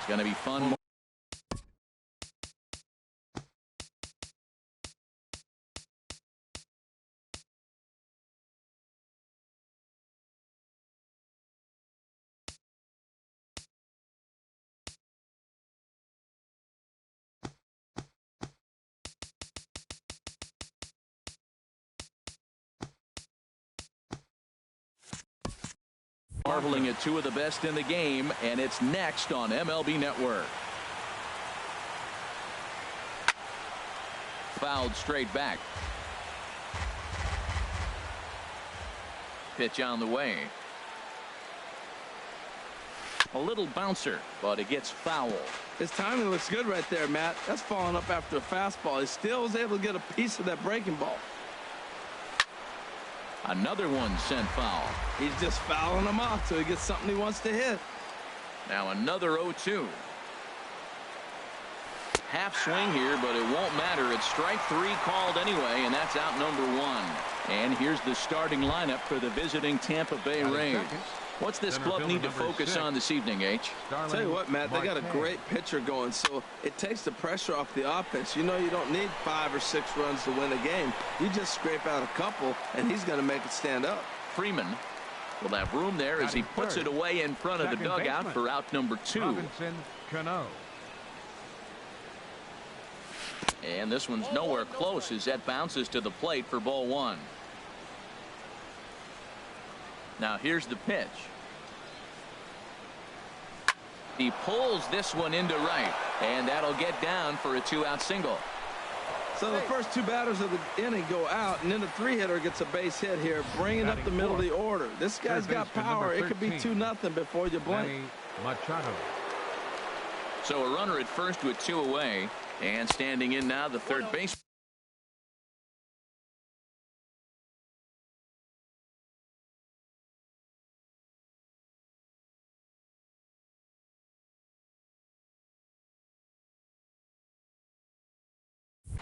It's going to be fun. Marveling at two of the best in the game, and it's next on MLB Network. Fouled straight back. Pitch on the way. A little bouncer, but it gets foul. His timing looks good right there, Matt. That's falling up after a fastball. He still was able to get a piece of that breaking ball. Another one sent foul. He's just fouling them off till he gets something he wants to hit. Now another 0-2. Half swing here, but it won't matter. It's strike three called anyway, and that's out number one. And here's the starting lineup for the visiting Tampa Bay Rays. What's this club need to focus on this evening, H? Tell you what, Matt, they got a great pitcher going, so it takes the pressure off the offense. You know, you don't need 5 or 6 runs to win a game. You just scrape out a couple, and he's going to make it stand up. Freeman will have room there as he puts it away in front of the dugout for out number 2. And this one's nowhere close as that bounces to the plate for ball 1. Now here's the pitch. He pulls this one into right, and that'll get down for a 2-out single. So the first 2 batters of the inning go out, and then the 3-hitter gets a base hit here, bringing up the middle of the order. This guy's got power. It could be 2-0 before you blink. So a runner at first with 2 away, and standing in now the third base.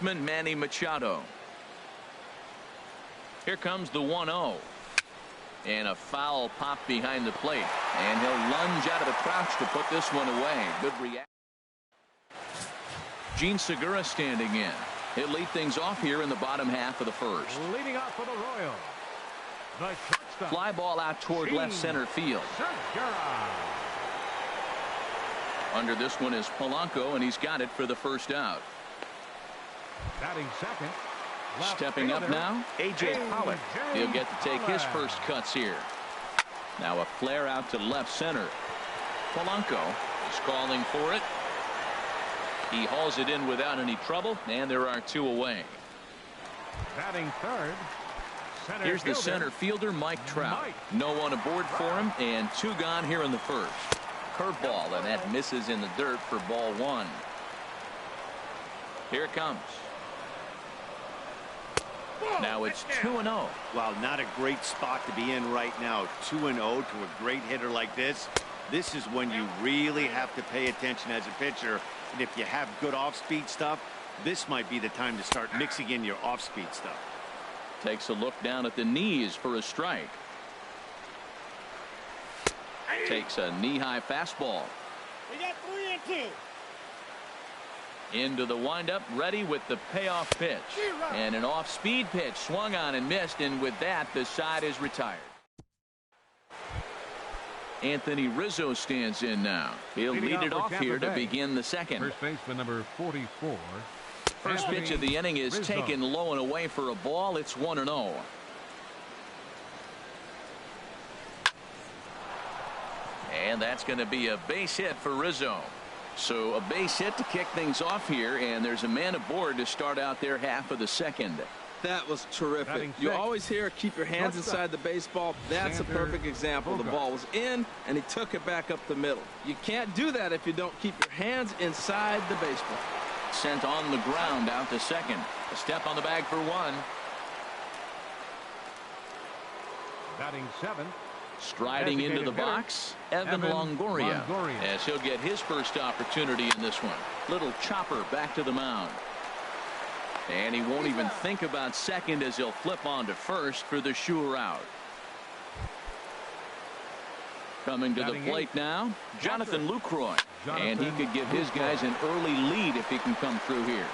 Manny Machado. Here comes the 1-0. And a foul pop behind the plate. And he'll lunge out of the crouch to put this one away. Good reaction. Gene Segura standing in. He'll lead things off here in the bottom half of the first. Leading off for the Royals. Fly ball out toward left center field. Under this one is Polanco, and he's got it for the first out. Batting second. Stepping up now, A.J. Pollock. He'll get to take his first cuts here. Now a flare out to left center. Polanco is calling for it. He hauls it in without any trouble, and there are 2 away. Batting third. Here's the center fielder, Mike Trout. No one aboard for him, and 2 gone here in the first. Curveball, and that misses in the dirt for ball 1. Here it comes. Now it's 2-0. Well, not a great spot to be in right now. 2-0 to a great hitter like this. This is when you really have to pay attention as a pitcher. And if you have good off-speed stuff, this might be the time to start mixing in your off-speed stuff. Takes a look down at the knees for a strike. Takes a knee-high fastball. We got 3-2. Into the windup, ready with the payoff pitch. And an off-speed pitch swung on and missed, and with that, the side is retired. Anthony Rizzo stands in now. He'll lead it off here to begin the second. First baseman number 44. First pitch of the inning is taken low and away for a ball. It's 1-0. And that's going to be a base hit for Rizzo. So a base hit to kick things off here, and there's a man aboard to start out their half of the second. That was terrific. You always hear keep your hands inside the baseball. That's a perfect example. The ball was in, and he took it back up the middle. You can't do that if you don't keep your hands inside the baseball. Sent on the ground out to second. A step on the bag for 1. Batting 7. Striding into the box, Evan Longoria, as he'll get his first opportunity in this one. Little chopper back to the mound. And he won't even think about second as he'll flip on to first for the sure out. Coming to the plate now, Jonathan Lucroy. And he could give his guys an early lead if he can come through here.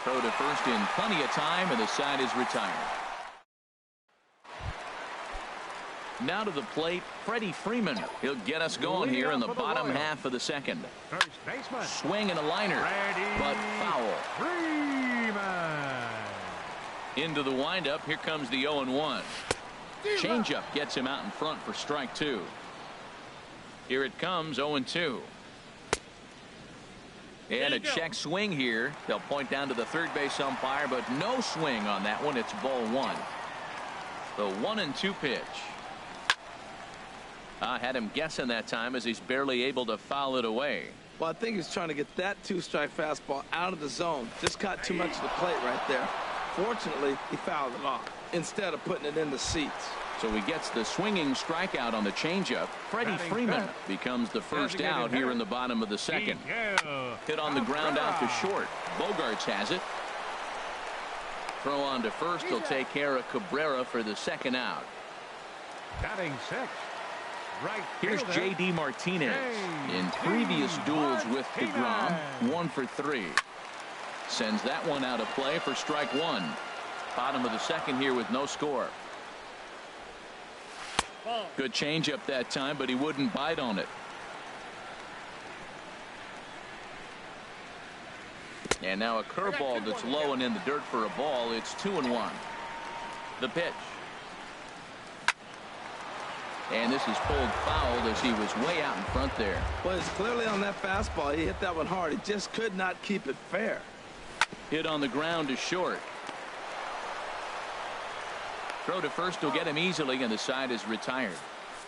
Throw to first in plenty of time, and the side is retired. Now to the plate, Freddie Freeman. He'll get us going here in the bottom half of the second. First baseman. Swing and a liner, but foul. Freeman. Into the windup. Here comes the 0-1. Changeup gets him out in front for strike two. Here it comes, 0-2. And a check swing here. They'll point down to the third base umpire, but no swing on that one. It's ball one. The 1-2 pitch. Had him guessing that time as he's barely able to foul it away. Well, I think he's trying to get that two-strike fastball out of the zone. Just caught too much of the plate right there. Fortunately, he fouled it off instead of putting it in the seats. So he gets the swinging strikeout on the changeup. Freddie Freeman becomes the first out here in the bottom of the second. Hit on the ground out to short. Bogarts has it. Throw on to first. He'll take care of Cabrera for the second out. Batting six. Right. Here's J.D. Martinez. In previous duels with DeGrom, 1 for 3. Sends that one out of play for strike one. Bottom of the second here with no score. Good changeup that time, but he wouldn't bite on it. And now a curveball that's low and in the dirt for a ball. It's 2-1. The pitch. And this is pulled foul as he was way out in front there. Well, it's clearly on that fastball. He hit that one hard. He just could not keep it fair. Hit on the ground to short. Throw to first will get him easily, and the side is retired.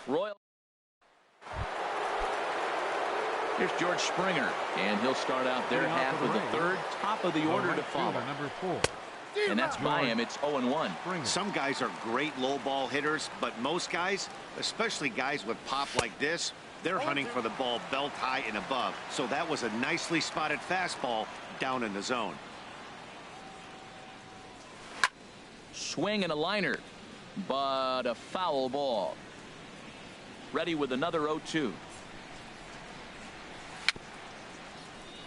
Royal. Here's George Springer, and he'll start out their half of the third. Top of the order to follow. Number 4. And that's by him. It's 0-1. Some guys are great low ball hitters, but most guys, especially guys with pop like this, they're hunting for the ball belt high and above. So that was a nicely spotted fastball down in the zone. Swing and a liner, but a foul ball. Ready with another 0-2.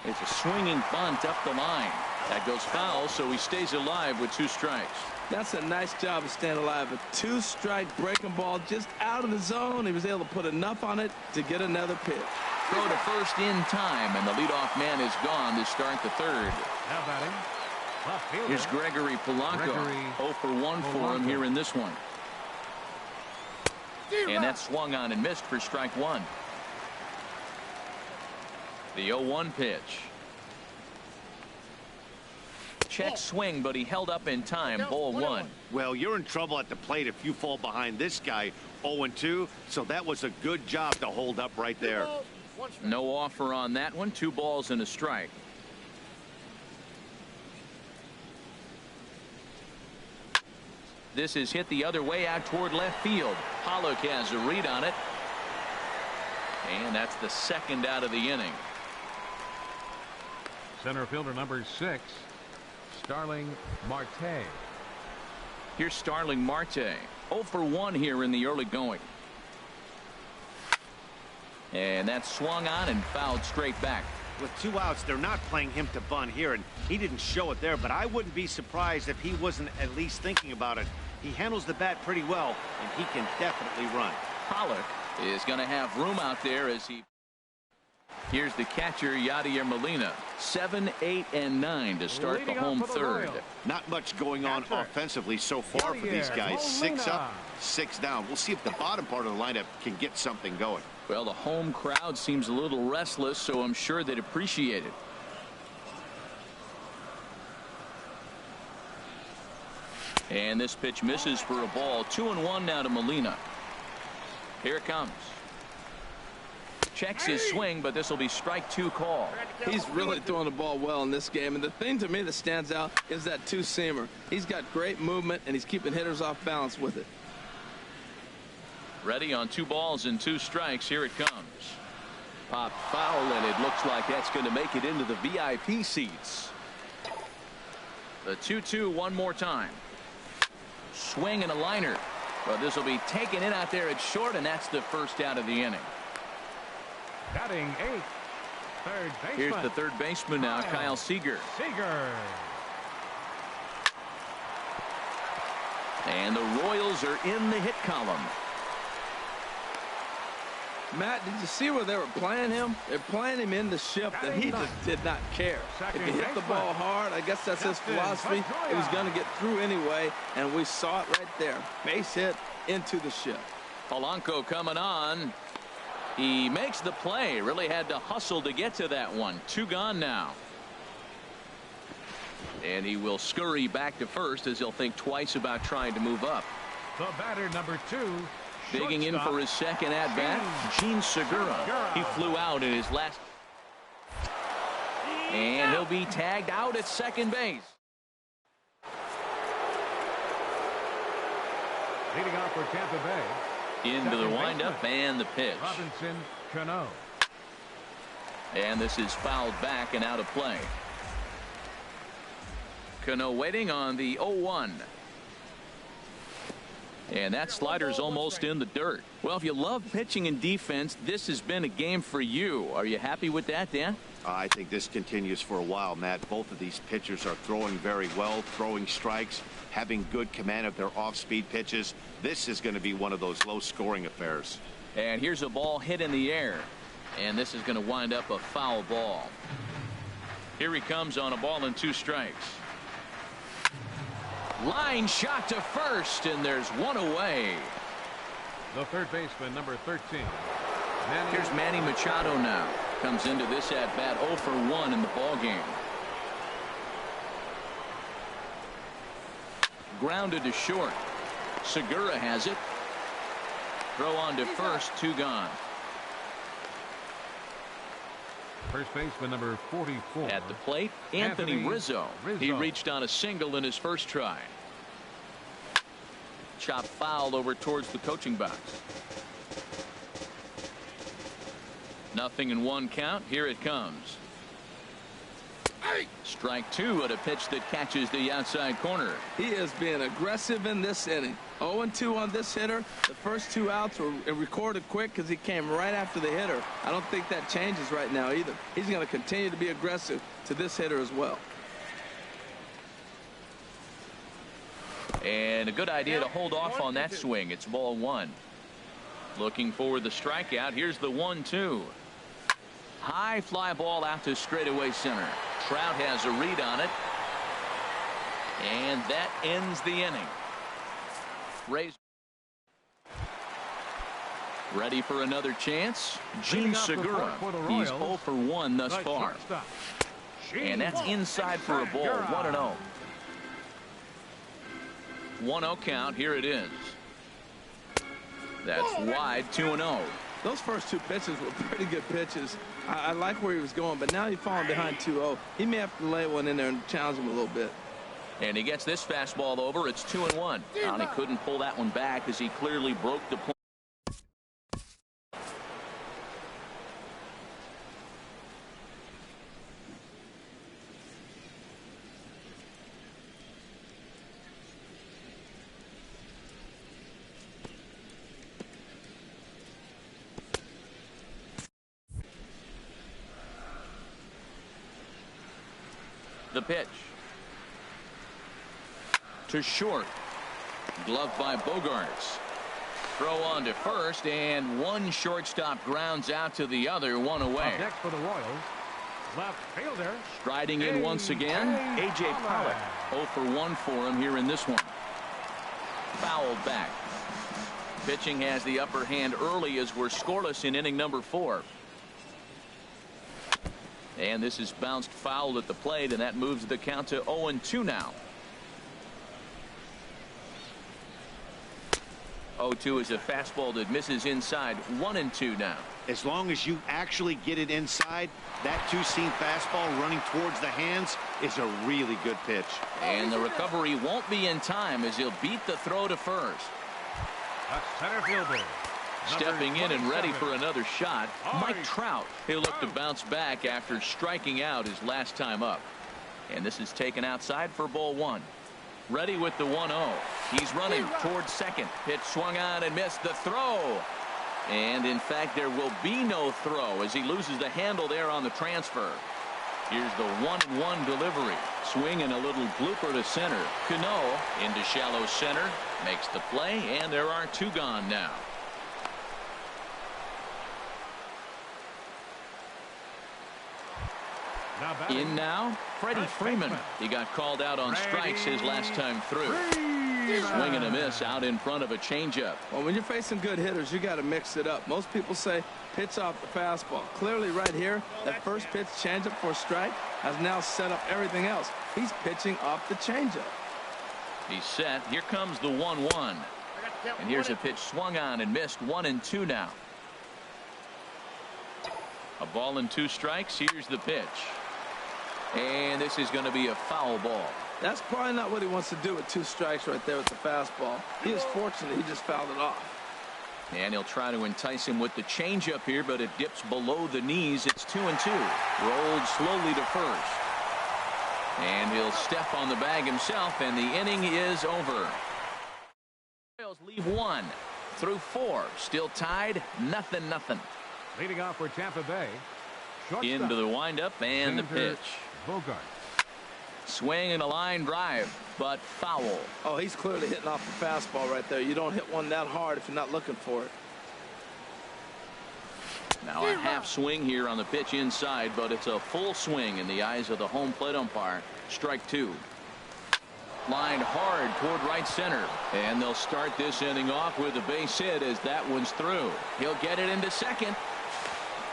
It's a swinging bunt up the line. That goes foul, so he stays alive with 2 strikes. That's a nice job of staying alive. A 2-strike breaking ball just out of the zone. He was able to put enough on it to get another pitch. Throw to first in time, and the leadoff man is gone to start the third. Now batting. Here's Gregory Polanco. 0 for 1 for him here in this one. And that swung on and missed for strike one. The 0-1 pitch. Check swing, but he held up in time. Ball one. Well, you're in trouble at the plate if you fall behind this guy. 0-2, so that was a good job to hold up right there. No offer on that one. 2 balls and a strike. This is hit the other way out toward left field. Pollock has a read on it. And that's the second out of the inning. Center fielder number 6, Starling Marte. Here's Starling Marte. 0 for 1 here in the early going. And that swung on and fouled straight back. With 2 outs, they're not playing him to bunt here, and he didn't show it there, but I wouldn't be surprised if he wasn't at least thinking about it. He handles the bat pretty well, and he can definitely run. Pollock is going to have room out there as he. Here's the catcher, Yadier Molina. 7, 8, and 9 to start the home third. Not much going on offensively so far for these guys. 6 up, 6 down. We'll see if the bottom part of the lineup can get something going. Well, the home crowd seems a little restless, so I'm sure they'd appreciate it. And this pitch misses for a ball. 2-1 now to Molina. Here it comes. Checks his swing, but this will be strike 2 call. He's really throwing the ball well in this game, and the thing to me that stands out is that 2-seamer. He's got great movement, and he's keeping hitters off balance with it. Ready on 2 balls and 2 strikes. Here it comes. Pop foul, and it looks like that's going to make it into the VIP seats. The 2-2 one more time. Swing and a liner. Well, this will be taken in out there at short, and that's the first out of the inning. Batting eighth, third baseman. Here's the third baseman now, Kyle Seager. And the Royals are in the hit column. Matt, did you see where they were playing him? They're playing him in the shift, and he just did not care. If he hit the ball hard, I guess that's his philosophy. It was going to get through anyway, and we saw it right there. Base hit into the shift. Polanco coming on. He makes the play. Really had to hustle to get to that one. 2 gone now. And he will scurry back to first as he'll think twice about trying to move up. The batter, number 2. Digging in for his second at-bat, Gene Segura. He flew out in his last. And he'll be tagged out at second base. Leading off for Tampa Bay. Into the windup and the pitch. Robinson Cano. And this is fouled back and out of play. Cano waiting on the 0-1. And that slider's almost in the dirt. Well, if you love pitching and defense, this has been a game for you. Are you happy with that, Dan? I think this continues for a while, Matt. Both of these pitchers are throwing very well, throwing strikes, having good command of their off-speed pitches. This is going to be one of those low-scoring affairs. And here's a ball hit in the air. And this is going to wind up a foul ball. Here he comes on a ball and 2 strikes. Line shot to first, and there's one away. The third baseman, number 13. Here's Manny Machado now. Comes into this at bat 0 for 1 in the ball game. Grounded to short. Segura has it. Throw on to first, 2 gone. First baseman, number 44. At the plate, Anthony Rizzo. He reached on a single in his first try. Chop fouled over towards the coaching box. 0-1 count. Here it comes. Strike 2 at a pitch that catches the outside corner. He is being aggressive in this inning. 0-2 on this hitter. The first 2 outs were recorded quick because he came right after the hitter. I don't think that changes right now either. He's going to continue to be aggressive to this hitter as well. And a good idea to hold off on that swing. It's ball 1. Looking for the strikeout. Here's the 1-2. High fly ball out to straightaway center. Trout has a read on it. And that ends the inning. Rays ready for another chance. Gene Segura. He's 0 for 1 thus far. And that's inside for a ball. 1-0. 1-0 count. Here it is. That's wide. 2-0. Those first 2 pitches were pretty good pitches. I like where he was going, but now he's falling behind 2-0. He may have to lay one in there and challenge him a little bit. And he gets this fastball over. It's 2-1. And he couldn't pull that one back as he clearly broke the play. The pitch. To short. Gloved by Bogarts. Throw on to first, and one shortstop grounds out to the other. 1 away. Next for the Royals, left fielder. Striding in once again, A.J. Pollock. 0 for 1 for him here in this one. Fouled back. Pitching has the upper hand early as we're scoreless in inning number 4. And this is bounced fouled at the plate, and that moves the count to 0-2 now. 0-2 is a fastball that misses inside. 1-2 now. As long as you actually get it inside, that 2-seam fastball running towards the hands is a really good pitch. And the recovery won't be in time as he'll beat the throw to first. A center fielder. Stepping in and ready for another shot, Mike Trout. He'll look to bounce back after striking out his last time up. And this is taken outside for ball 1. Ready with the 1-0. He's running towards second. Pitch swung on and missed the throw. And in fact, there will be no throw as he loses the handle there on the transfer. Here's the 1-1 delivery. Swing and a little blooper to center. Cano into shallow center. Makes the play, and there are 2 gone now. In now, Freddie Freeman. He got called out on strikes his last time through. Swing and a miss out in front of a changeup. Well, when you're facing good hitters, you got to mix it up. Most people say pitch off the fastball. Clearly right here, that first pitch changeup for a strike has now set up everything else. He's pitching off the changeup. He's set. Here comes the 1-1. And here's a pitch swung on and missed. 1-2 now. A ball and 2 strikes. Here's the pitch. And this is going to be a foul ball. That's probably not what he wants to do with 2 strikes right there with the fastball. He is fortunate he just fouled it off. And he'll try to entice him with the changeup here, but it dips below the knees. It's 2-2. Rolled slowly to first. And he'll step on the bag himself, and the inning is over. Royals leave 1 through 4. Still tied, 0-0. Leading off for Tampa Bay. Into the windup and the pitch. Bogart. Swing and a line drive, but foul. Oh, he's clearly hitting off the fastball right there. You don't hit one that hard if you're not looking for it. Now a half swing here on the pitch inside, but it's a full swing in the eyes of the home plate umpire. Strike 2. Lined hard toward right center, and they'll start this inning off with a base hit as that one's through. He'll get it into second.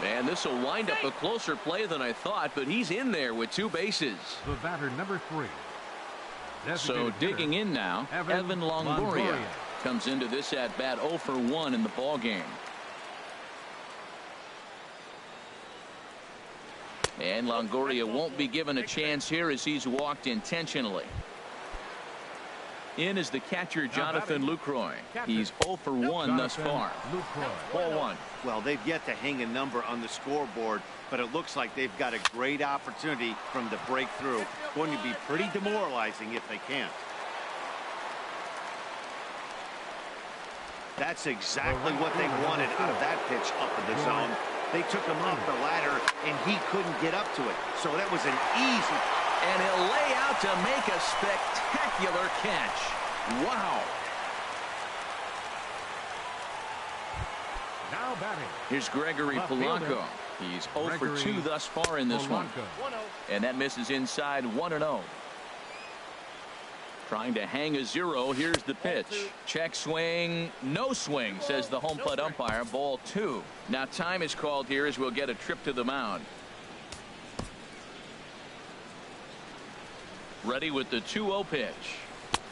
And this will wind up a closer play than I thought, but he's in there with 2 bases. The batter, number 3. So digging in now, Evan Longoria comes into this at bat 0 for 1 in the ball game. And Longoria won't be given a chance here as he's walked intentionally. In is the catcher, Jonathan Lucroy. He's 0 for 1 thus far. Ball 1. Well, they've yet to hang a number on the scoreboard, but it looks like they've got a great opportunity from the breakthrough. Going to be pretty demoralizing if they can't. That's exactly what they wanted out of that pitch up in the zone. They took him off the ladder, and he couldn't get up to it. So that was an easy. And he'll lay out to make a spectacular catch. Wow. Now batting. Here's Gregory Polanco. He's 0 for 2 thus far in this one. And that misses inside 1-0. Trying to hang a 0. Here's the pitch. Check swing. No swing, says the home plate umpire. Ball 2. Now time is called here as we'll get a trip to the mound. Ready with the 2-0 pitch.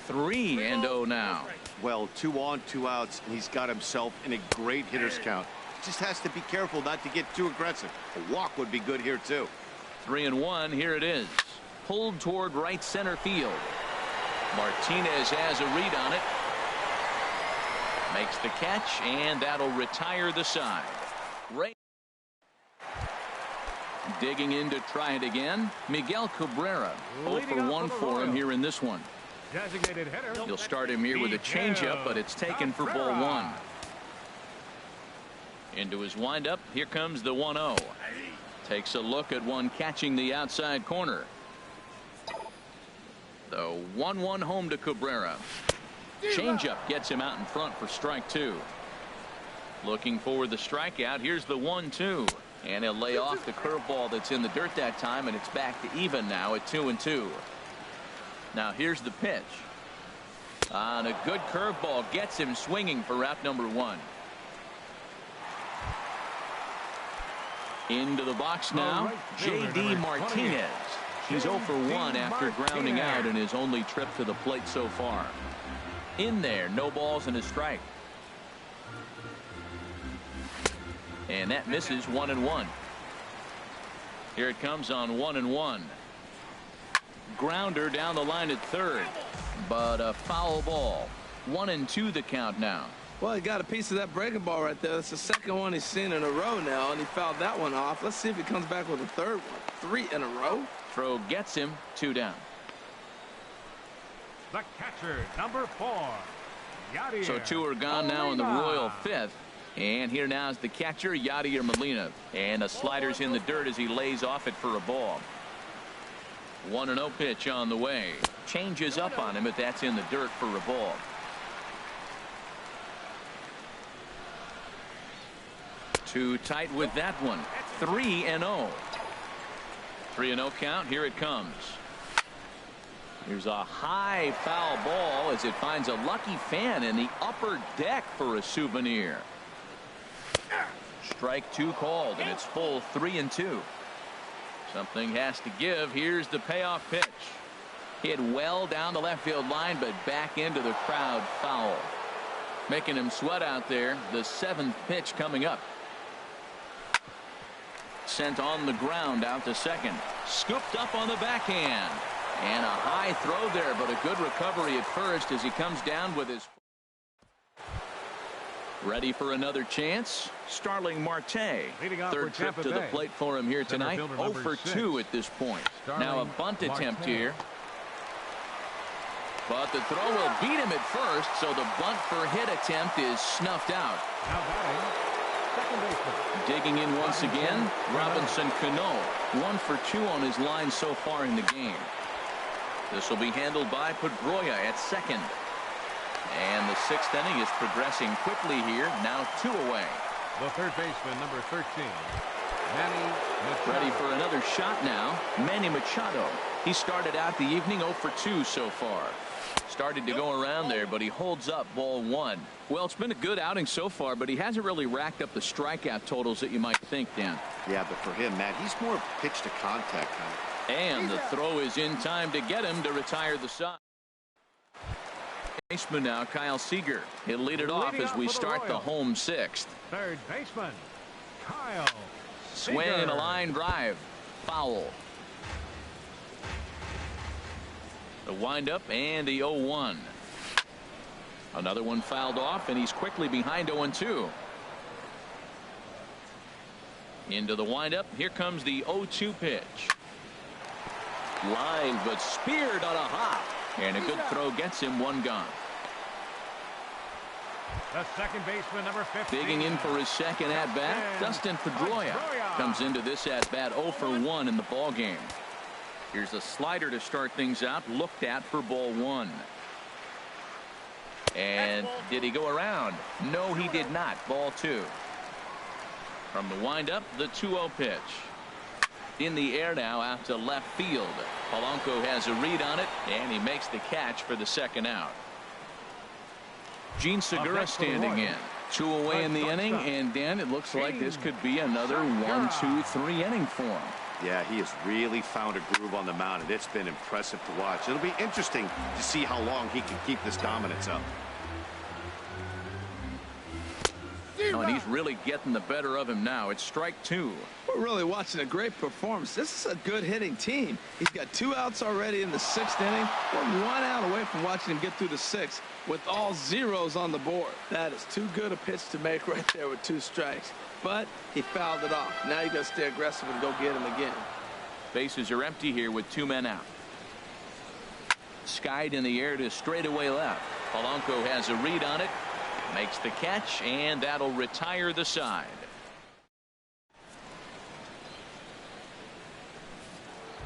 3-0 now. Well, 2 on, 2 outs, and he's got himself in a great hitter's count. Just has to be careful not to get too aggressive. A walk would be good here, too. 3-1. Here it is. Pulled toward right center field. Martinez has a read on it. Makes the catch, and that'll retire the side. Digging in to try it again. Miguel Cabrera. 0 for 1 for him here in this one. Designated hitter. He'll start him here with a changeup, but it's taken for ball 1. Into his windup. Here comes the 1-0. Takes a look at one catching the outside corner. The 1-1 home to Cabrera. Changeup gets him out in front for strike 2. Looking for the strikeout. Here's the 1-2. And he'll lay off the curveball that's in the dirt that time, and it's back to even now at 2-2. Now here's the pitch. And a good curveball gets him swinging for route number 1. Into the box now, J.D. Martinez. He's 0 for 1 after grounding out in his only trip to the plate so far. In there, no balls and a strike. And that misses 1-1. Here it comes on 1-1. Grounder down the line at third, but a foul ball. 1-2 the count now. Well, he got a piece of that breaking ball right there. That's the second one he's seen in a row now, and he fouled that one off. Let's see if he comes back with a third one. 3 in a row. Throw gets him. 2 down. The catcher, number 4. Yadier. So 2 are gone now in the Royal 5th. And here now is the catcher, Yadier Molina. And the slider's in the dirt as he lays off it for a ball. 1-0 pitch on the way. Changes up on him, but that's in the dirt for a ball. Too tight with that one. 3-0. 3-0 count. Here it comes. Here's a high foul ball as it finds a lucky fan in the upper deck for a souvenir. Strike 2 called, and it's full 3-2. Something has to give. Here's the payoff pitch. Hit well down the left field line, but back into the crowd foul. Making him sweat out there. The 7th pitch coming up. Sent on the ground out to second. Scooped up on the backhand. And a high throw there, but a good recovery at first as he comes down with his. Ready for another chance. Starling Marte. Third trip to the plate for him here tonight. 0 for 2 at this point. Now a bunt attempt here. But the throw will beat him at first, so the bunt for hit attempt is snuffed out. Digging in once again, Robinson Cano. 1 for 2 on his line so far in the game. This will be handled by Pedroia at second. And the 6th inning is progressing quickly here. Now 2 away. The third baseman, number 13, Manny Machado. Ready for another shot now. Manny Machado. He started out the evening 0 for 2 so far. Started to go around there, but he holds up ball 1. Well, it's been a good outing so far, but he hasn't really racked up the strikeout totals that you might think, Dan. Yeah, but for him, Matt, he's more pitch to contact kind of. And the throw is in time to get him to retire the side. Baseman now, Kyle Seager. He'll lead it off as we start the home 6th. Third baseman, Kyle Swing and a line drive. Foul. The windup and the 0-1. Another one fouled off, and he's quickly behind 0-2. Into the windup. Here comes the 0-2 pitch. Line, but speared on a hop. And a good throw gets him 1 gone. The second baseman, number 15. Digging in for his second at-bat, Dustin Pedroia comes into this at-bat 0 for 1 in the ball game. Here's a slider to start things out, looked at for ball 1. And did he go around? No, he did not. Ball 2. From the windup, the 2-0 pitch. In the air now out to left field. Polanco has a read on it, and he makes the catch for the second out. Gene Segura standing in. 2 away in the inning, and Dan, it looks like this could be another 1, 2, 3 inning for him. Yeah, he has really found a groove on the mound, and it's been impressive to watch. It'll be interesting to see how long he can keep this dominance up. Oh, and he's really getting the better of him now. It's strike 2. We're really watching a great performance. This is a good hitting team. He's got 2 outs already in the 6th inning. We're 1 out away from watching him get through the 6th with all zeros on the board. That is too good a pitch to make right there with 2 strikes. But he fouled it off. Now you got to stay aggressive and go get him again. Bases are empty here with 2 men out. Skied in the air to straightaway left. Polanco has a read on it. Makes the catch, and that'll retire the side.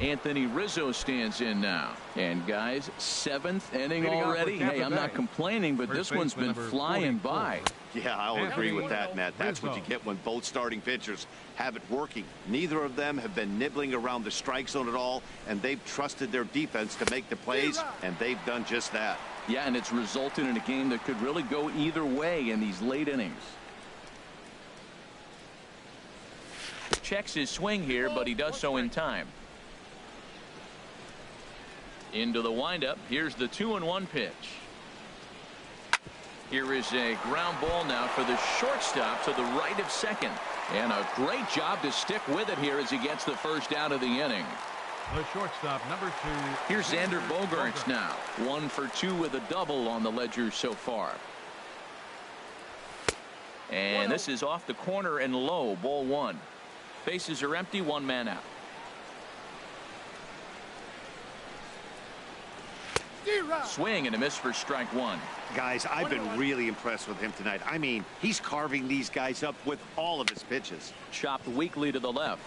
Anthony Rizzo stands in now. And guys, 7th inning already. Hey, I'm not complaining, but this one's been flying by. Yeah, I'll agree with that, Matt. That's what you get when both starting pitchers have it working. Neither of them have been nibbling around the strike zone at all, and they've trusted their defense to make the plays, and they've done just that. Yeah, and it's resulted in a game that could really go either way in these late innings. Checks his swing here, but he does so in time. Into the windup. Here's the 2-1 pitch. Here is a ground ball now for the shortstop to the right of second. And a great job to stick with it here as he gets the first out of the inning. The shortstop, number 2. Here's Xander Bogaerts now. 1 for 2 with a double on the ledger so far. And this is off the corner and low. Ball 1. Bases are empty. 1 man out. Swing and a miss for strike one. Guys, I've been really impressed with him tonight. I mean, he's carving these guys up with all of his pitches. Chopped weakly to the left.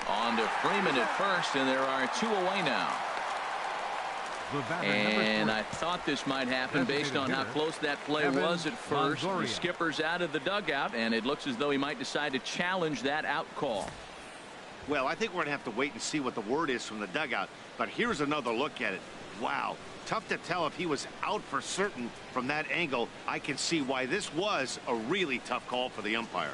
On to Freeman at first, and there are 2 away now. And I thought this might happen based on how close that play was at first. The skipper's out of the dugout, and it looks as though he might decide to challenge that out call. Well, I think we're going to have to wait and see what the word is from the dugout. But here's another look at it. Wow. Tough to tell if he was out for certain from that angle. I can see why this was a really tough call for the umpire.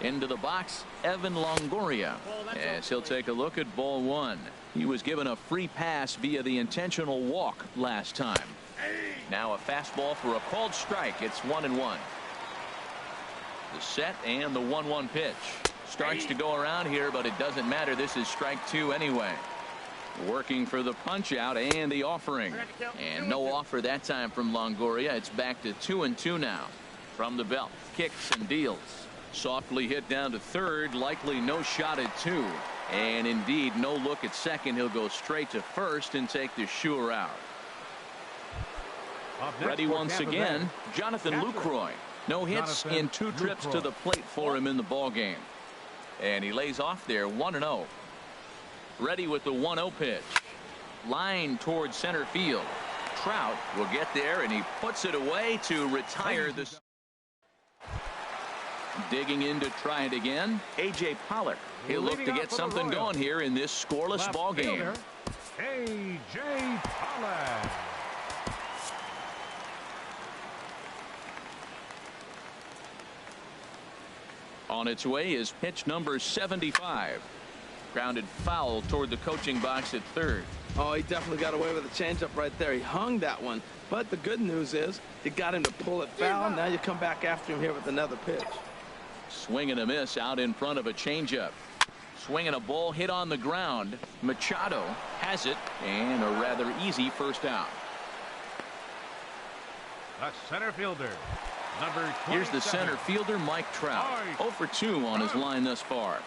Into the box, Evan Longoria, as he'll take a look at ball one. He was given a free pass via the intentional walk last time. Now a fastball for a called strike. It's 1-1. The set and the 1-1 pitch. Starts to go around here, but it doesn't matter. This is strike two anyway. Working for the punch out and the offering. And no offer that time from Longoria. It's back to 2-2 now. From the belt, kicks and deals. Softly hit down to third, likely no shot at two. And indeed, no look at second. He'll go straight to first and take the sure out. Ready once again, Jonathan Lucroy. No hits in 2 trips to the plate for him in the ball game. And he lays off there 1-0. Ready with the 1-0 pitch. Line towards center field. Trout will get there, and he puts it away to retire the. Digging in to try it again, A.J. Pollock. He'll look to get something going here in this scoreless ball game. A.J. Pollock. On its way is pitch number 75. Grounded foul toward the coaching box at third. Oh, he definitely got away with a changeup right there. He hung that one. But the good news is you got him to pull it foul. Now you come back after him here with another pitch. Swing and a miss out in front of a changeup. Swinging a ball hit on the ground. Machado has it, and a rather easy first out. The center fielder, number 27. Here's the center fielder, Mike Trout. 0 for 2 on his line thus far.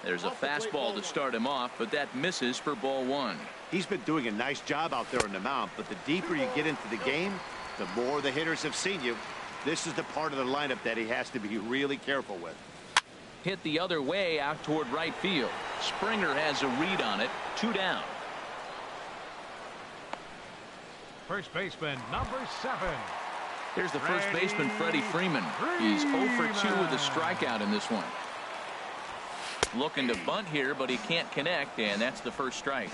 There's a fastball to start him off, but that misses for ball one. He's been doing a nice job out there on the mound, but the deeper you get into the game, the more the hitters have seen you. This is the part of the lineup that he has to be really careful with. Hit the other way out toward right field. Springer has a read on it. 2 down. First baseman, number 7. Here's the first baseman, Freddie Freeman. He's 0 for 2 with a strikeout in this one. Looking to bunt here, but he can't connect, and that's the first strike.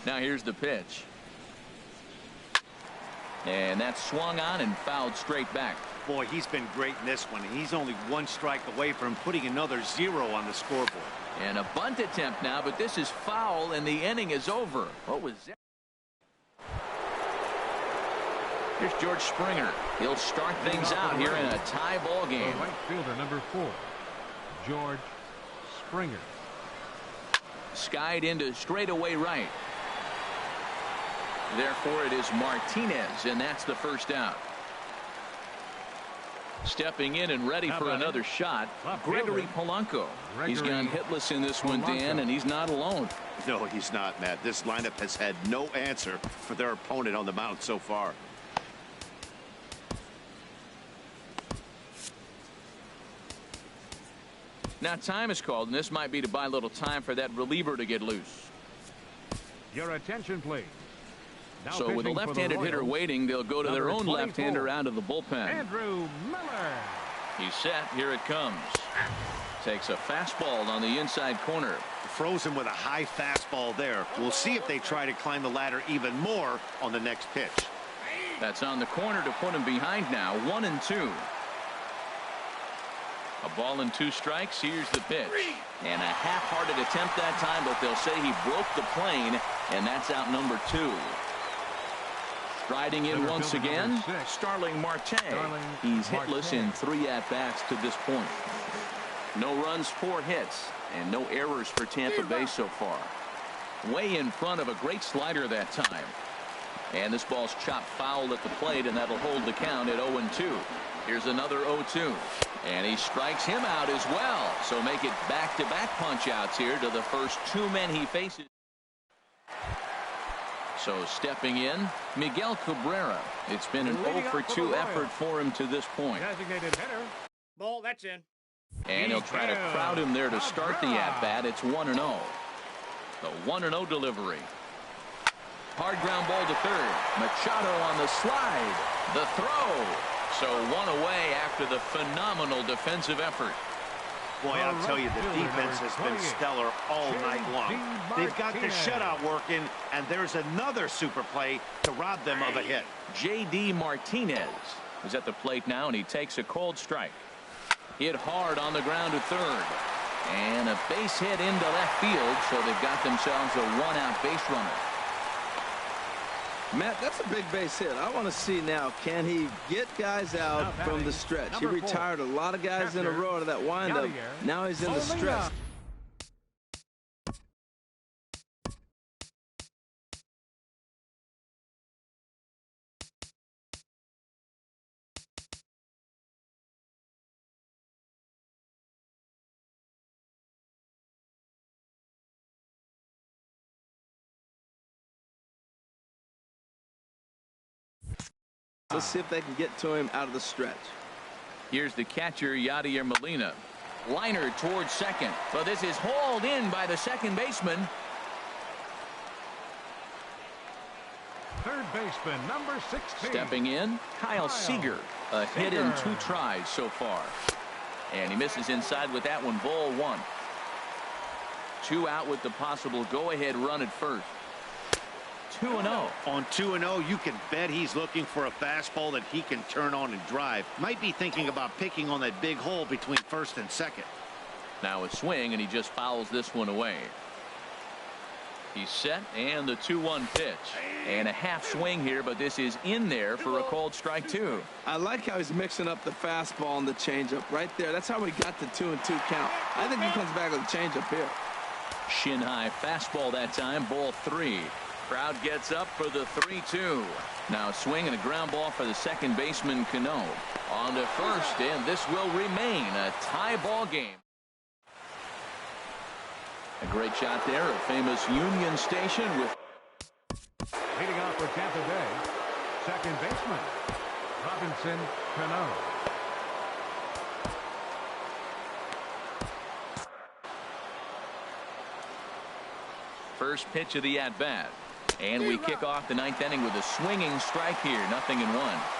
Now here's the pitch. And that's swung on and fouled straight back. Boy, he's been great in this one. He's only 1 strike away from putting another 0 on the scoreboard. And a bunt attempt now, but this is foul, and the inning is over. What was that? Here's George Springer. He'll start things out here in a tie ball game. Right fielder, number 4, George Springer. Skied into straightaway right. Therefore, it is Martinez, and that's the first out. Stepping in and ready for another shot, Gregory Polanco. He's gone hitless in this one, Dan, and he's not alone. No, he's not, Matt. This lineup has had no answer for their opponent on the mound so far. Now time is called, and this might be to buy a little time for that reliever to get loose. Your attention, please. Now so with a left-handed hitter waiting, they'll go to their own left-hander out of the bullpen. Andrew Miller. He's set. Here it comes. Takes a fastball on the inside corner. Frozen with a high fastball there. We'll see if they try to climb the ladder even more on the next pitch. That's on the corner to put him behind now. 1-2. A ball and 2 strikes. Here's the pitch. And a half-hearted attempt that time, but they'll say he broke the plane, and that's out number 2. Striding in once again, Starling Marte. He's hitless in 3 at-bats to this point. No runs, 4 hits, and no errors for Tampa Bay so far. Way in front of a great slider that time. And this ball's chopped foul at the plate, and that'll hold the count at 0-2. Here's another 0-2. And he strikes him out as well. So make it back-to-back punch-outs here to the first two men he faces. So stepping in, Miguel Cabrera. It's been an 0-for-2 effort for him to this point. Designated hitter. Ball, that's in. And he'll try to crowd him there to start the at-bat. It's 1-0. The 1-0 delivery. Hard ground ball to third. Machado on the slide. The throw. So one away after the phenomenal defensive effort. Boy, I'll tell you, the defense has been stellar all night long. They've got the shutout working, and there's another super play to rob them of a hit. J.D. Martinez is at the plate now, and he takes a cold strike. Hit hard on the ground to third. And a base hit into left field, so they've got themselves a one-out base runner. Matt, that's a big base hit. I want to see now, can he get guys out from the stretch? He retired a lot of guys in a row to that windup. Now he's in the stretch. Let's see if they can get to him out of the stretch. Here's the catcher, Yadier Molina. Liner towards second, but this is hauled in by the second baseman. Third baseman, number 16. Stepping in, Kyle Seager. A hit in 2 tries so far. And he misses inside with that one. Ball 1. 2 out with the possible go-ahead run at first. 2-0. On 2-0, you can bet he's looking for a fastball that he can turn on and drive. Might be thinking about picking on that big hole between first and second. Now a swing, and he just fouls this one away. He's set, and the 2-1 pitch. And a half swing here, but this is in there for a called strike 2. I like how he's mixing up the fastball and the changeup right there. That's how we got the 2-2 count. I think he comes back with a changeup here. Shin high fastball that time. Ball 3. Crowd gets up for the 3-2. Now a swing and a ground ball for the second baseman, Cano. On to first, and this will remain a tie ball game. A great shot there, a famous Union Station with. Leading off for Tampa Bay, second baseman, Robinson Cano. First pitch of the at-bat. And we kick off the 9th inning with a swinging strike here. 0-1.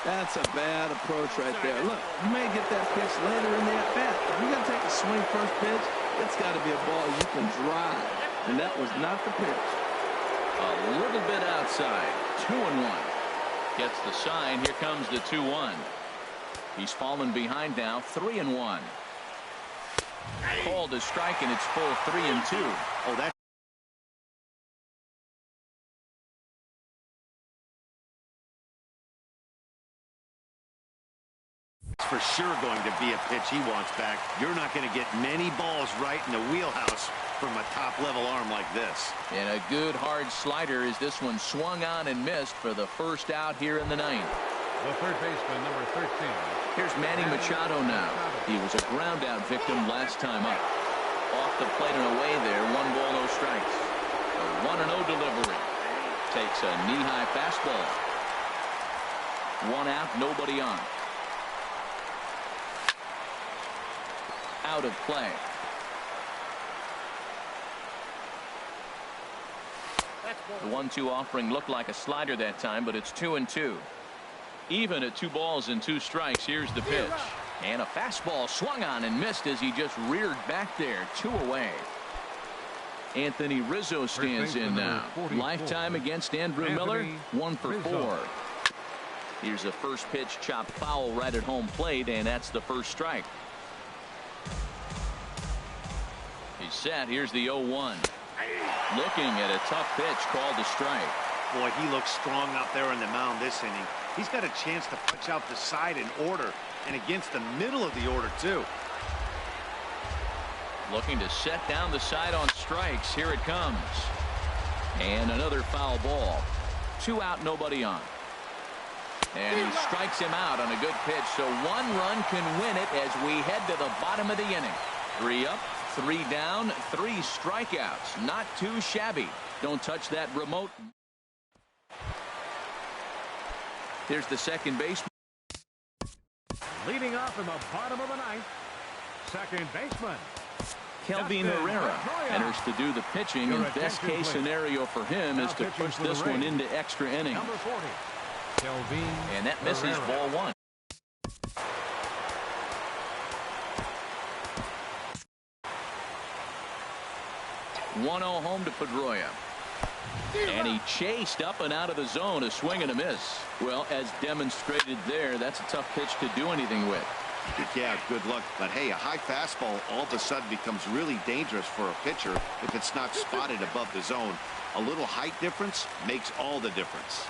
That's a bad approach right there. Look, you may get that pitch later in the at-bat. If you're going to take a swing first pitch, it's got to be a ball you can drive. And that was not the pitch. A little bit outside. 2-1. Gets the sign. Here comes the 2-1. He's fallen behind now. 3-1. Called a strike, and it's full 3-2. Oh, that's for sure going to be a pitch he wants back. You're not going to get many balls right in the wheelhouse from a top-level arm like this. And a good hard slider as this one swung on and missed for the first out here in the 9th. The third baseman, number 13. Here's Manny Machado now. He was a ground-out victim last time up. Off the plate and away there. 1 ball, no strikes. A 1-0 delivery. Takes a knee-high fastball. 1 out, nobody on. Out of play. The 1-2 offering looked like a slider that time, but it's 2-2. Even at 2 balls and 2 strikes. Here's the pitch. And a fastball swung on and missed as he just reared back there. 2 away. Anthony Rizzo stands in now. Lifetime against Andrew Miller. 1 for 4. Here's the first pitch, chopped foul right at home plate, and that's the first strike. He's set. Here's the 0-1. Looking at a tough pitch called a strike. Boy, he looks strong out there on the mound this inning. He's got a chance to punch out the side in order, and against the middle of the order, too. Looking to set down the side on strikes. Here it comes. And another foul ball. 2 out, nobody on. And he strikes him out on a good pitch, so 1 run can win it as we head to the bottom of the inning. 3 up, 3 down, 3 strikeouts. Not too shabby. Don't touch that remote. Here's the second baseman. Leading off in the bottom of the 9th, second baseman Kelvin Herrera enters to do the pitching, and best case scenario for him is to push this one into extra innings. Number 40, Kelvin And that misses ball 1. (1-0) home to Pedroia. And he chased up and out of the zone, a swing and a miss. Well, as demonstrated there, that's a tough pitch to do anything with. Yeah, good luck. But hey, a high fastball all of a sudden becomes really dangerous for a pitcher if it's not spotted above the zone. A little height difference makes all the difference.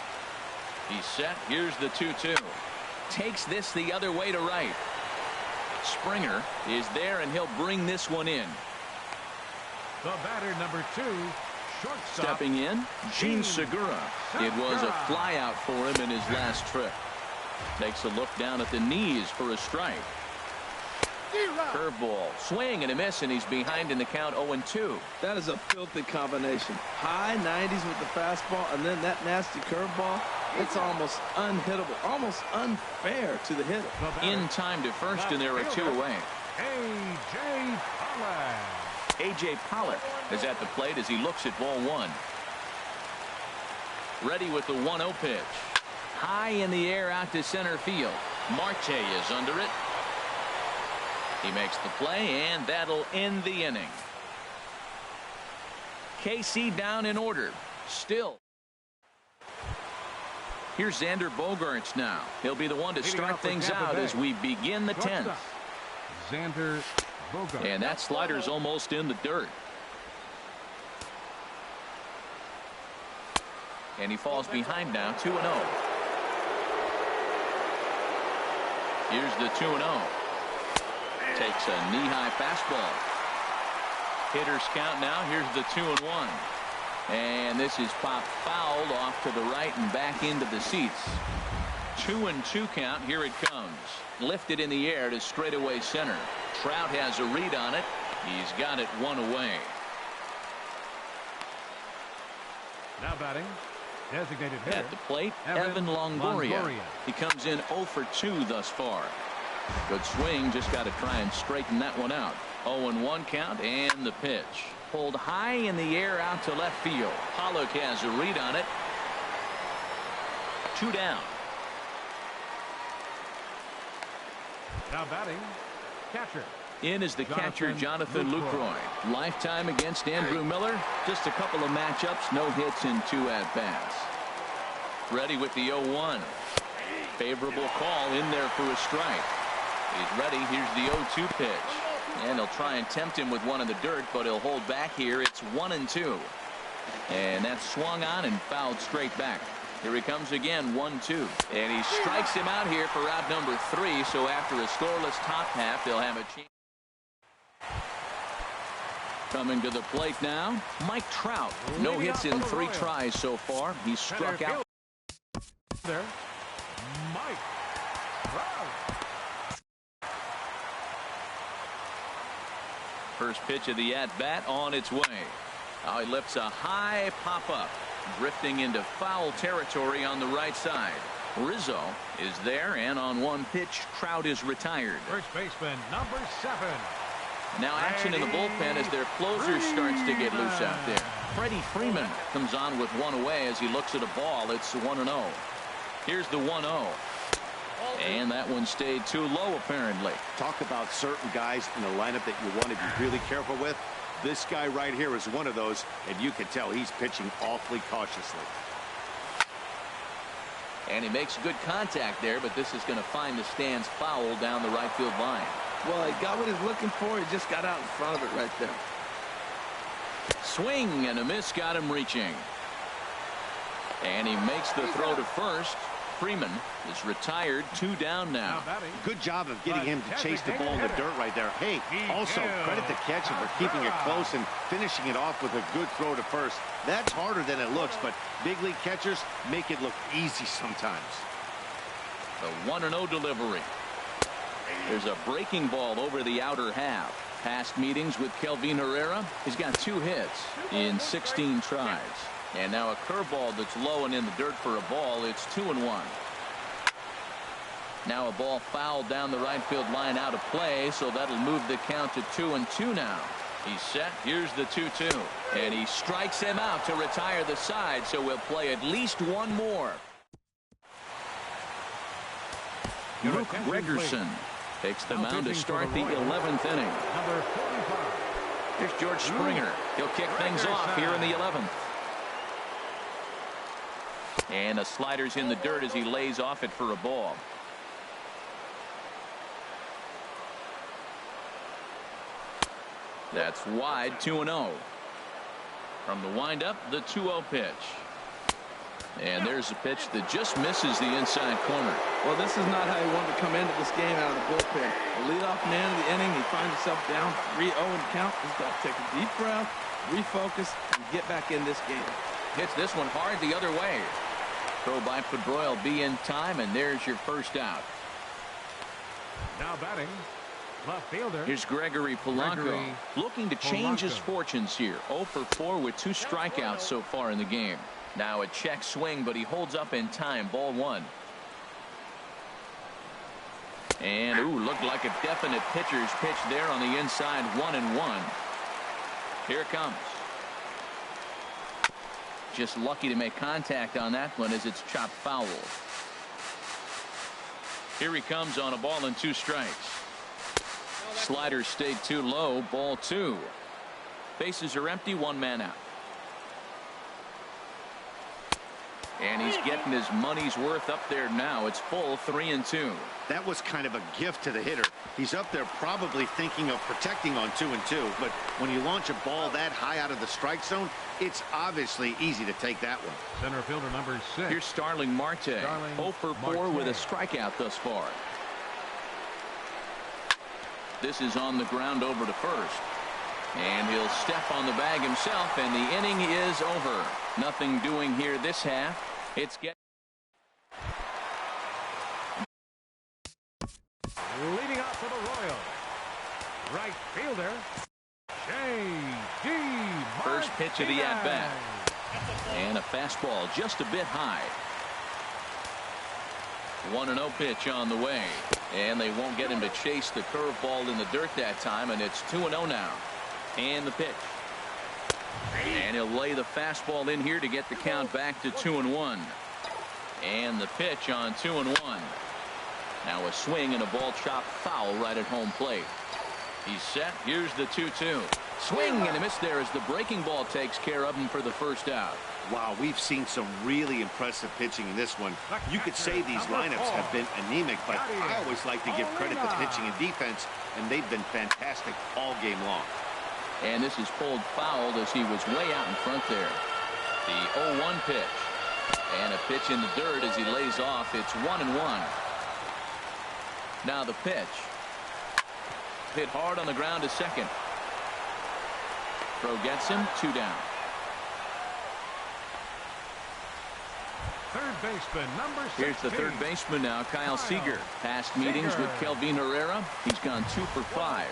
He's set. Here's the 2-2. Takes this the other way to right. Springer is there, and he'll bring this one in. The batter, number 2, shortstop. Stepping in, Gene Segura. It was a fly out for him in his last trip. Takes a look down at the knees for a strike. Curveball, swing and a miss, and he's behind in the count 0-2. That is a filthy combination. High 90s with the fastball, and then that nasty curveball. It's almost unhittable, almost unfair to the hitter. In time to first, and there are 2 away. A.J. Pollock. A.J. Pollock is at the plate as he looks at ball 1. Ready with the 1-0 pitch. High in the air out to center field. Marte is under it. He makes the play, and that'll end the inning. KC down in order. Still. Here's Xander Bogaerts now. He'll be the one to start things out as we begin the 10th. Xander Bogaerts. And that slider's almost in the dirt. And he falls behind now, 2-0. Here's the 2-0. Takes a knee-high fastball. Hitters count now. Here's the 2-1. And this is popped fouled off to the right and back into the seats. 2-2 count. Here it comes. Lifted in the air to straightaway center. Trout has a read on it. He's got it 1 away. Now batting, designated hitter. At the plate, Evan Longoria. He comes in 0 for 2 thus far. Good swing, just got to try and straighten that one out. 0-1 count, and the pitch. Pulled high in the air out to left field. Pollock has a read on it. 2 down. Now batting, catcher. In is the catcher, Jonathan Lucroy. Lifetime against Andrew Miller. Just a couple of matchups, no hits in 2 at-bats. Ready with the 0-1. Favorable call in there for a strike. He's ready. Here's the 0-2 pitch. And he'll try and tempt him with one in the dirt, but he'll hold back here. It's 1-2. And that's swung on and fouled straight back. Here he comes again, 1-2. And he strikes him out here for out number 3. So after a scoreless top half, they'll have a chance. Coming to the plate now, Mike Trout. No hits in 3 tries so far. He's struck out. There, Mike Trout. First pitch of the at-bat on its way. Now he lifts a high pop-up, drifting into foul territory on the right side. Rizzo is there, and on 1 pitch, Trout is retired. First baseman, number 7. Now action in the bullpen as their closer starts to get loose out there. Freddie Freeman comes on with 1 away as he looks at a ball. It's 1-0. Here's the 1-0. And that one stayed too low, apparently. Talk about certain guys in the lineup that you want to be really careful with. This guy right here is one of those, and you can tell he's pitching awfully cautiously. And he makes good contact there, but this is going to find the stands foul down the right field line. Well, he got what he's looking for. He just got out in front of it right there. Swing and a miss got him reaching. And he makes the throw to first. Freeman is retired. 2 down now. Good job of getting him to chase the ball in the dirt right there. Hey, also credit the catcher for keeping it close and finishing it off with a good throw to first. That's harder than it looks, but big league catchers make it look easy sometimes. The 1-0 delivery. There's a breaking ball over the outer half. Past meetings with Kelvin Herrera, he's got 2 hits in 16 tries. And now a curveball that's low and in the dirt for a ball. It's 2-1. Now a ball fouled down the right field line out of play, so that'll move the count to 2-2 now. He's set. Here's the 2-2. And he strikes him out to retire the side, so we'll play at least one more. Luke Gregerson takes the mound to start the 11th inning. Here's George Springer. He'll kick things off here in the 11th. And a slider's in the dirt as he lays off it for a ball. That's wide. 2-0. From the windup, the 2-0 pitch. And there's a pitch that just misses the inside corner. Well, this is not how he wanted to come into this game out of the bullpen. The leadoff man of the inning, he finds himself down 3-0 in count. He's got to take a deep breath, refocus, and get back in this game. Hits this one hard the other way. Throw by Pedroia will be in time, and there's your first out. Now batting, left fielder. Here's Gregory Polanco, looking to change his fortunes here. 0 for 4 with 2 strikeouts so far in the game. Now a check swing, but he holds up in time. Ball 1. And looked like a definite pitcher's pitch there on the inside. 1-1. Here it comes. Just lucky to make contact on that one as it's chopped foul. Here he comes on a ball and 2 strikes. Slider stayed too low. Ball 2. Bases are empty. 1 man out. And he's getting his money's worth up there now. It's full. 3-2. That was kind of a gift to the hitter. He's up there probably thinking of protecting on 2-2, but when you launch a ball that high out of the strike zone, it's obviously easy to take that one. Center fielder number 6. Here's Starling Marte. 0 for 4 with a strikeout thus far. This is on the ground over to first. And he'll step on the bag himself, and the inning is over. Nothing doing here this half. It's get. Leading off for the Royals, right fielder, J.D. First pitch of the at-bat. And a fastball just a bit high. 1-0 pitch on the way. And they won't get him to chase the curveball in the dirt that time, and it's 2-0 now. And the pitch. And he'll lay the fastball in here to get the count back to 2-1. And the pitch on 2-1. Now a swing and a ball chopped foul right at home plate. He's set. Here's the 2-2. Swing and a miss there as the breaking ball takes care of him for the first out. Wow, we've seen some really impressive pitching in this one. You could say these lineups have been anemic, but I always like to give credit to pitching and defense, and they've been fantastic all game long. And this is pulled fouled as he was way out in front there. The 0-1 pitch. And a pitch in the dirt as he lays off. It's 1-1. Now the pitch. Hit hard on the ground to second. Throw gets him. 2 down. Third baseman number 16. Here's the third baseman now, Kyle Seager. Past meetings with Kelvin Herrera. He's gone 2 for 5.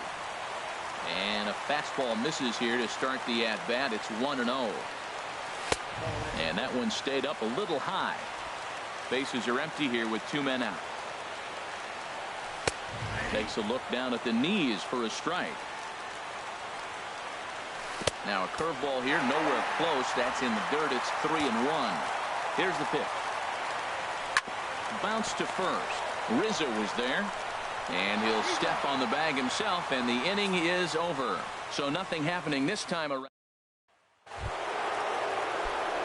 And a fastball misses here to start the at-bat. It's 1-0. And that one stayed up a little high. Bases are empty here with 2 men out. Takes a look down at the knees for a strike. Now a curveball here, nowhere close. That's in the dirt. It's 3-1. Here's the pitch. Bounce to first. Rizzo was there. And he'll step on the bag himself, and the inning is over. So nothing happening this time around.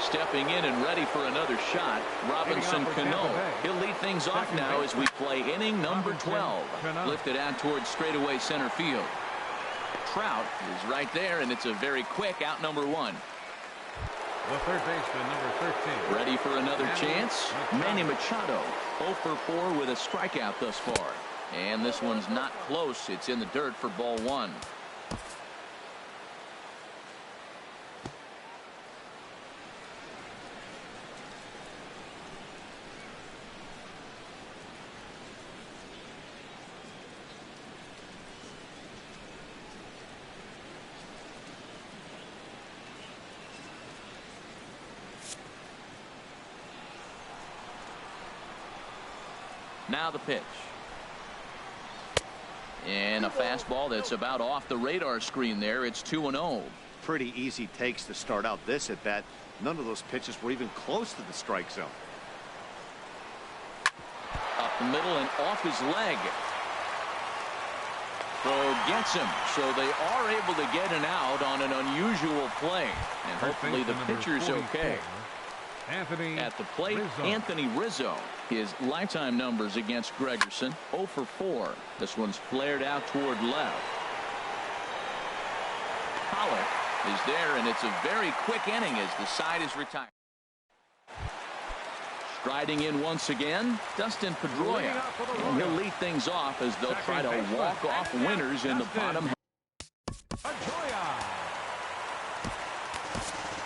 Stepping in and ready for another shot, Robinson Cano. He'll lead things off now as we play inning number 12. Lifted out towards straightaway center field. Trout is right there, and it's a very quick out number 1. The third baseman, number 13. Ready for another chance? Manny Machado, 0 for 4 with a strikeout thus far. And this one's not close. It's in the dirt for ball 1. Now the pitch. And a fastball that's about off the radar screen there. It's 2-0. Pretty easy takes to start out this at bat. None of those pitches were even close to the strike zone. Up the middle and off his leg. Throw gets him. So they are able to get an out on an unusual play. And hopefully the pitcher's okay. At the plate, Anthony Rizzo. His lifetime numbers against Gregerson, 0 for 4. This one's flared out toward left. Pollock is there, and it's a very quick inning as the side is retired. Striding in once again, Dustin Pedroia. And he'll lead things off as they'll try to walk off winners in the bottom half.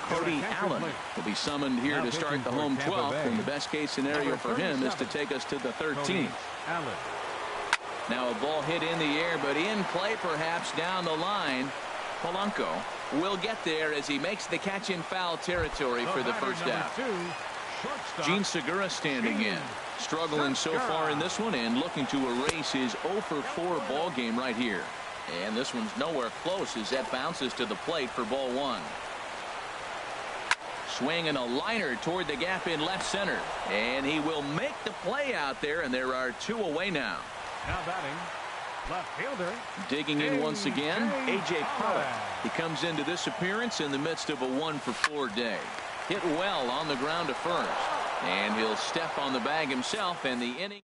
Cody Allen will be summoned here to start the home 12th, and the best case scenario for him is to take us to the 13th. Now a ball hit in the air, but in play perhaps down the line. Polanco will get there as he makes the catch in foul territory for the first out. Gene Segura standing in, struggling so far in this one and looking to erase his 0 for 4 ball game right here. And this one's nowhere close as that bounces to the plate for ball 1. Swing and a liner toward the gap in left center, and he will make the play out there, and there are 2 away now. Now batting, left fielder. Digging in once again, A.J. Pollock. He comes into this appearance in the midst of a 1 for 4 day. Hit well on the ground to first, and he'll step on the bag himself, and the inning.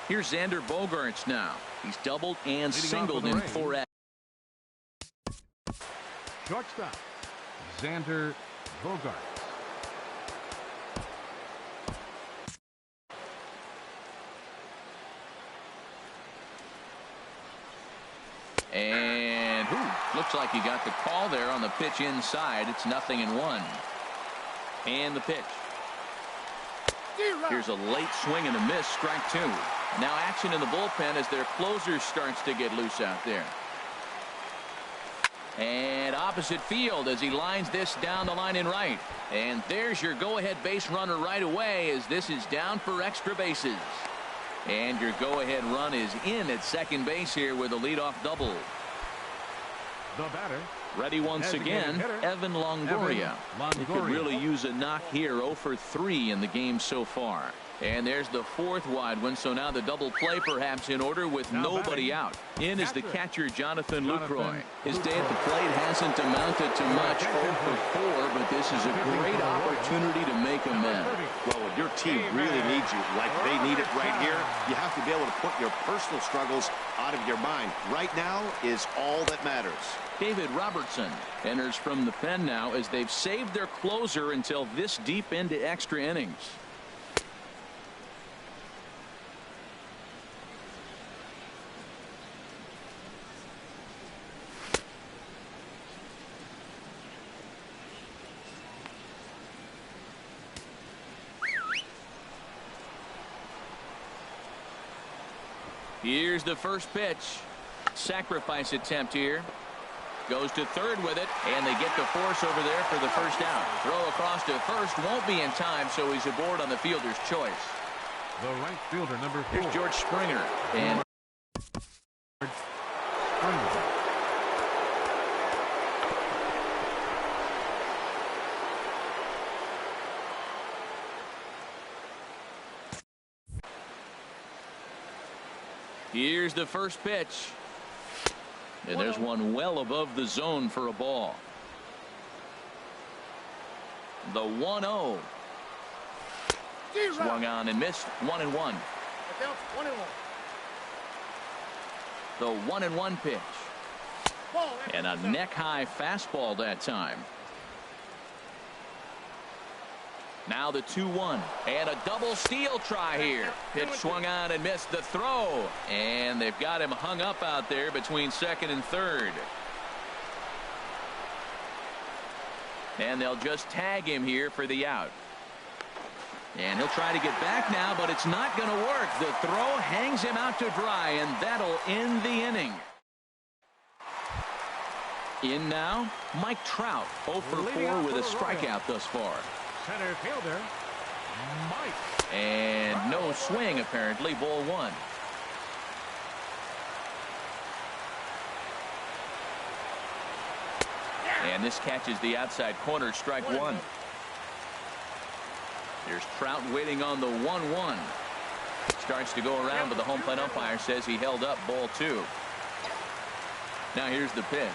Here's Xander Bogaerts now. He's doubled and singled in 4 at. Shortstop, Xander Bogaerts. And looks like he got the call there on the pitch inside. It's 0-1. And the pitch. Here's a late swing and a miss, strike 2. Now action in the bullpen as their closer starts to get loose out there. And opposite field as he lines this down the line in right. And there's your go-ahead base runner right away as this is down for extra bases. And your go-ahead run is in at second base here with a leadoff double. The batter. Ready once again, Evan Longoria. He could really use a knock here. 0 for 3 in the game so far. And there's the 4th wide one, so now the double play perhaps in order with nobody out. In is the catcher, Jonathan Lucroy. His day at the plate hasn't amounted to much, 0 for 4, but this is a great opportunity to make amends. Well, when your team really needs you, like they need it right here, you have to be able to put your personal struggles out of your mind. Right now is all that matters. David Robertson enters from the pen now as they've saved their closer until this deep into extra innings. Here's the first pitch. Sacrifice attempt here. Goes to third with it, and they get the force over there for the first out. Throw across to first won't be in time, so he's aboard on the fielder's choice. The right fielder, number 4. Here's George Springer. And here's the first pitch. And there's one well above the zone for a ball. The 1-0. Swung on and missed. 1-1. The 1-1 pitch. And a neck-high fastball that time. Now the 2-1 and a double steal try here. Pitch swung on and missed the throw, and they've got him hung up out there between second and third. And they'll just tag him here for the out. And he'll try to get back now, but it's not going to work. The throw hangs him out to dry, and that'll end the inning. In now, Mike Trout, 0 for 4 with a strikeout thus far. Center fielder, Mike. And no swing, apparently, ball 1. And this catches the outside corner, strike 1. Here's Trout waiting on the 1-1. Starts to go around, but the home plate umpire says he held up, ball 2. Now here's the pitch.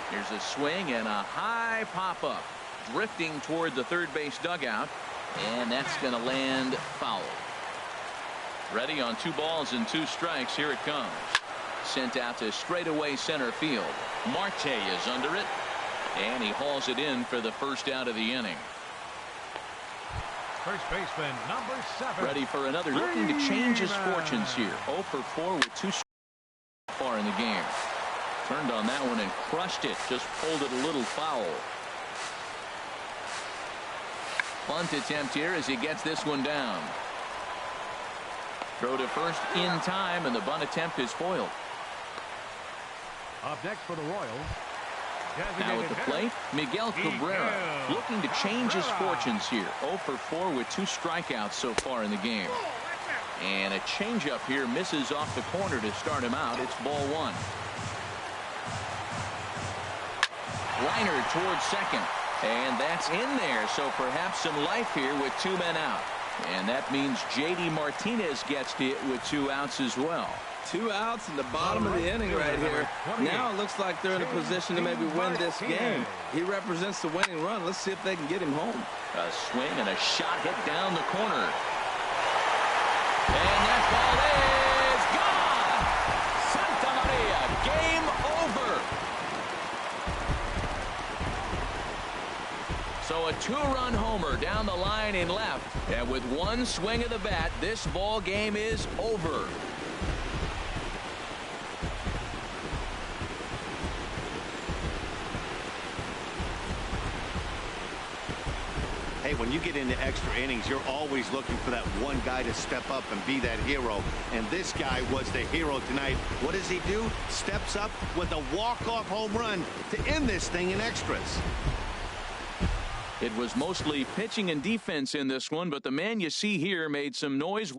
Here's a swing and a high pop-up. Drifting toward the third base dugout, and that's going to land foul. Ready on 2 balls and 2 strikes. Here it comes. Sent out to straightaway center field. Marte is under it, and he hauls it in for the first out of the inning. First baseman, number 7. Ready for another, looking to change his fortunes here. 0 for 4 with 2 strikes so far in the game. Turned on that one and crushed it. Just pulled it a little foul. Bunt attempt here as he gets this one down. Throw to first in time, and the bunt attempt is foiled. Up next for the Royals. Now at the plate, Miguel Cabrera, looking to change his fortunes here. 0 for 4 with 2 strikeouts so far in the game. And a changeup here misses off the corner to start him out. It's ball 1. Liner towards second. And that's in there, so perhaps some life here with 2 men out. And that means J.D. Martinez gets to it with 2 outs as well. 2 outs in the bottom of the inning right here. Now it looks like they're in a position to maybe win this game. He represents the winning run. Let's see if they can get him home. A swing and a shot hit down the corner. And that ball is gone! Santa Maria, game over! So a 2-run homer down the line in left. And with 1 swing of the bat, this ball game is over. Hey, when you get into extra innings, you're always looking for that one guy to step up and be that hero. And this guy was the hero tonight. What does he do? Steps up with a walk-off home run to end this thing in extras. It was mostly pitching and defense in this one, but the man you see here made some noise.